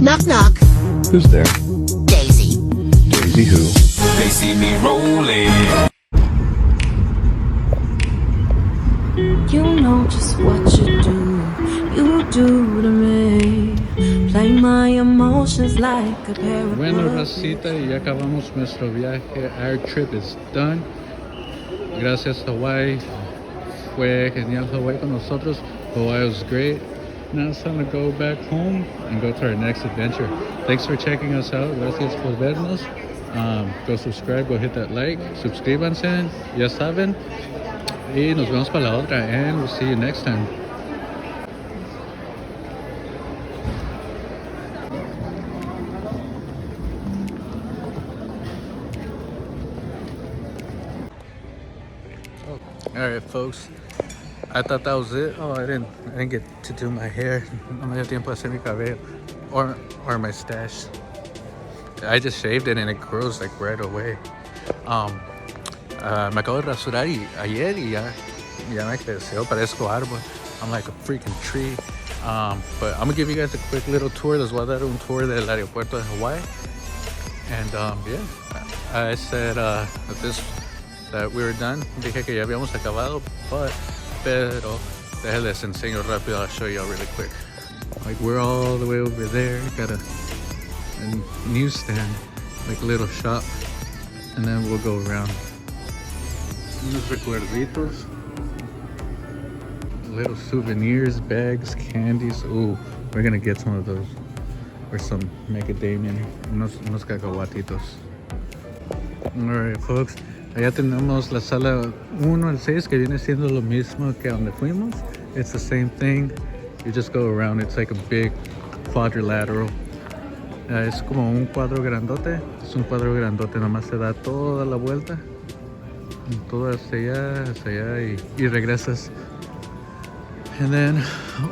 Knock, knock. Who's there? Daisy. Daisy who? They see me rolling. You know just what you do to me. Play my emotions like a pair of Bueno, racita, y ya acabamos nuestro viaje. Our trip is done. Gracias, Hawaii. Fue genial Hawaii con nosotros. Hawaii was great. Now it's time to go back home and go to our next adventure. Thanks for checking us out. Gracias por vernos. Go subscribe, go hit that like. Suscríbanse, ya saben. Y nos vemos para la otra. And we'll see you next time. Alright folks, I thought that was it. Oh, I didn't get to do my hair. No me dio tiempo de hacer mi cabello or my stash. I just shaved it and it grows like right away. Me acabo de rasurar ayer y ya me creció, parezco árbol. I'm like a freaking tree. But I'm gonna give you guys a quick little tour. Les voy a dar un tour del aeropuerto de Hawaii. And yeah, I said that we were done. Dije que ya habíamos acabado, pero déjenles enseño rápido. I'll show y'all really quick. Like we're all the way over there. Got a newsstand, like a little shop, and then we'll go around. Unos recuerditos, little souvenirs, bags, candies. Ooh, we're gonna get some of those. Or some macadamia, unos cacahuatitos. Alright folks, allá tenemos la sala 1 al 6 que viene siendo lo mismo que donde fuimos. It's the same thing, you just go around. It's like a big quadrilateral. Es como un cuadro grandote. Es un cuadro grandote, nomás se da toda la vuelta. Todo hacia allá y regresas. And then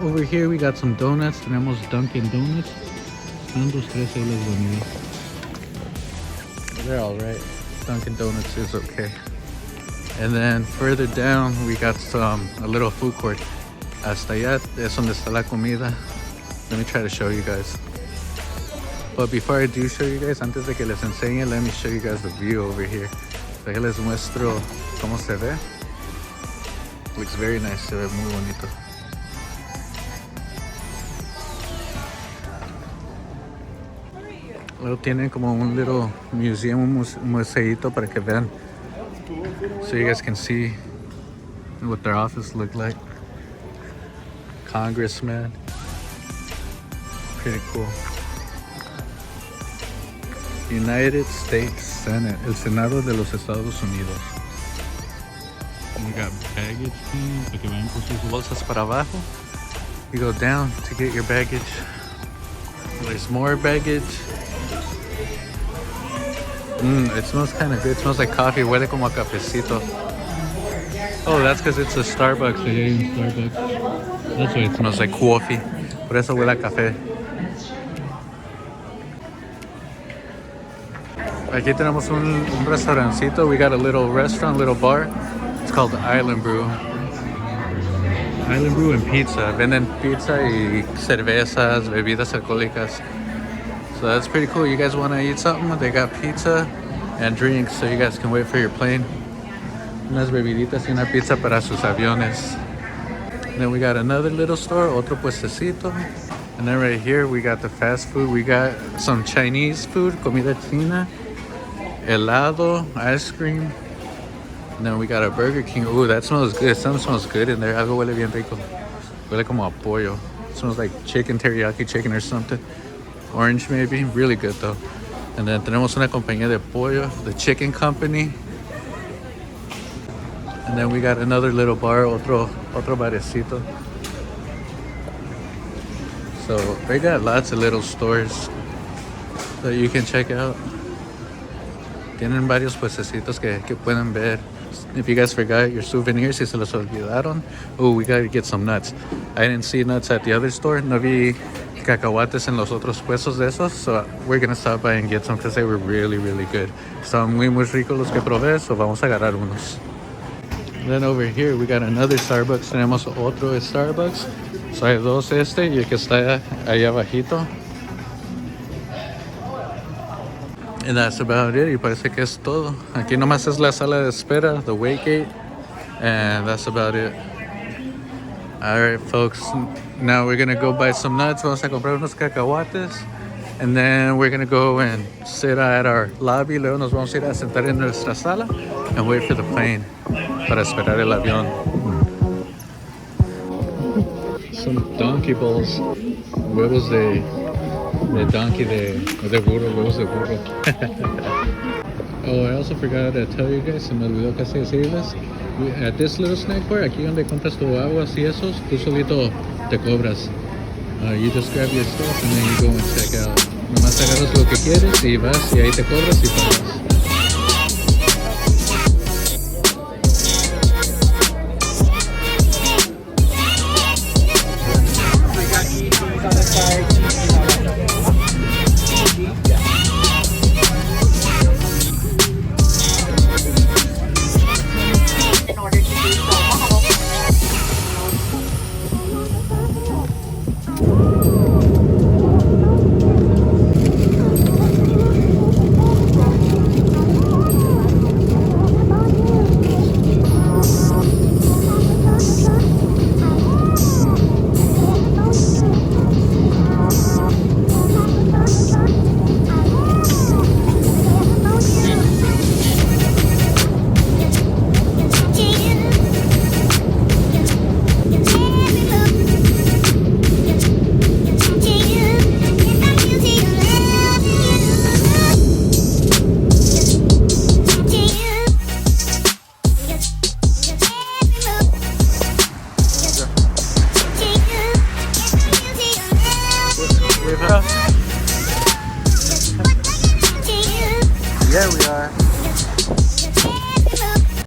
over here we got some donuts. Tenemos Dunkin' Donuts. Están dos, tres ahí las bonitas. They're alright. Dunkin' Donuts is okay. And then further down we got a little food court. Hasta allá es donde está la comida. Let me try to show you guys. But before I do show you guys, antes de que les enseñe, let me show you guys the view over here. Aquí les muestro cómo se ve. Looks very nice, se ve muy bonito. Luego tienen como un little museum, un museito para que vean. So you guys can see what their office looked like. Congressman. Pretty cool. United States Senate, el Senado de los Estados Unidos. We got baggage claim, para que vayan con sus bolsas para abajo. You go down to get your baggage. There's more baggage. It smells kind of good. It smells like coffee. Huele como a cafecito. Oh, that's because it's a Starbucks. Allá hay un Starbucks. That's why it smells like coffee. Por eso huele a café. Aquí tenemos un restaurancito. We got a little restaurant, little bar. It's called Island Brew. Island Brew and pizza. Venden pizza y cervezas, bebidas alcohólicas. So that's pretty cool. You guys want to eat something? They got pizza and drinks, so you guys can wait for your plane. Unas bebiditas y una pizza para sus aviones. And then we got another little store, otro puestecito. And then right here we got the fast food. We got some Chinese food, comida china, helado, ice cream. And then we got a Burger King. Ooh, that smells good. Something smells good in there. Algo huele bien rico. Huele como a pollo. It smells like chicken, teriyaki chicken or something. Orange maybe. Really good though. And then tenemos una compañía de pollo, the chicken company. And then we got another little bar, otro barecito. So they got lots of little stores that you can check out. Tienen varios puestecitos que pueden ver. If you guys forgot your souvenirs, si se los olvidaron, oh, we gotta get some nuts. I didn't see nuts at the other store. No vi cacahuates en los otros puestos de esos. So we're gonna stop by and get some because they were really, really good. Estaban muy ricos los que probé, so vamos a agarrar unos. Then over here we got another Starbucks. Tenemos otro Starbucks. So hay dos y el que está allá abajito. And that's about it. Y parece que es todo. Aquí nomás es la sala de espera, the wait gate. And that's about it. Alright, folks. Now we're gonna go buy some nuts. Vamos a comprar unos cacahuates. And then we're gonna go and sit at our lobby. Luego nos vamos a ir a sentar en nuestra sala and wait for the plane para esperar el avión. Some donkey balls. Huevos de donkey, de burro, huevos de burro. Oh, I also forgot to tell you guys, se me olvidó casi decirles. At this little snack bar, aquí donde compras tu aguas y esos, tú solito te cobras. You just grab your stuff and then you go and check out. Nomás agarras lo que quieres y vas y ahí te cobras y pagas. Yeah, we are.